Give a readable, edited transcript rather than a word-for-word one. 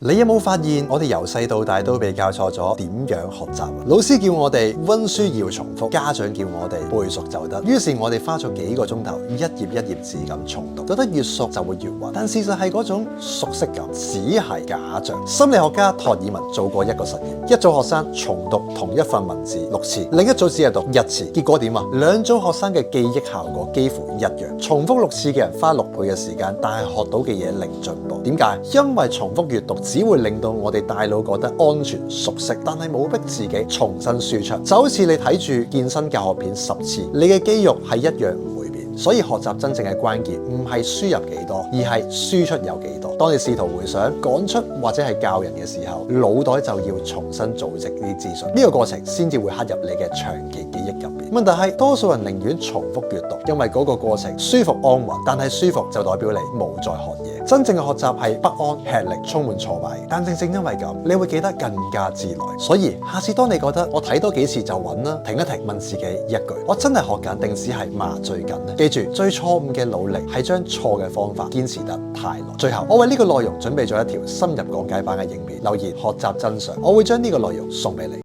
你有冇發現我哋由細到大都被教錯咗點樣學習？老師叫我哋溫書要重複，家長叫我哋背熟就得。於是我哋花咗幾個鐘頭，一頁一頁字咁重讀，覺得越熟就會越暈。但事實係嗰種熟悉感只係假象。心理學家托爾文做過一個實驗，一組學生重讀同一份文字6次，另一組只係讀1次。結果點啊？兩組學生嘅記憶效果幾乎一樣。重複6次嘅人花6倍嘅時間，但係學到嘅嘢零進步。點解？因為重複閱讀只會令到我哋大腦覺得安全熟悉，但係冇逼自己重新輸出。就好似你睇住健身教學片10次，你嘅肌肉係一樣唔會變。所以學習真正嘅關鍵唔係輸入幾多，而係輸出有幾多。當你試圖回想、講出或者係教人嘅時候，腦袋就要重新組織呢啲資訊，呢個過程先至會刻入你嘅長期記憶入邊。問題係多數人寧願重複閱讀，因為嗰個過程舒服安穩，但係舒服就代表你冇再學嘢。真正嘅學習係不安、吃力、充滿挫敗，但正正因為咁，你會記得更加之耐。所以下次當你覺得我睇多幾次就穩啦，停一停，問自己一句：我真係學緊定只係麻醉緊呢？記住，最錯誤嘅努力係將錯嘅方法堅持得太耐。最後，我為呢個內容準備咗一條深入講解版嘅影片，留言學習真相，我會將呢個內容送俾你。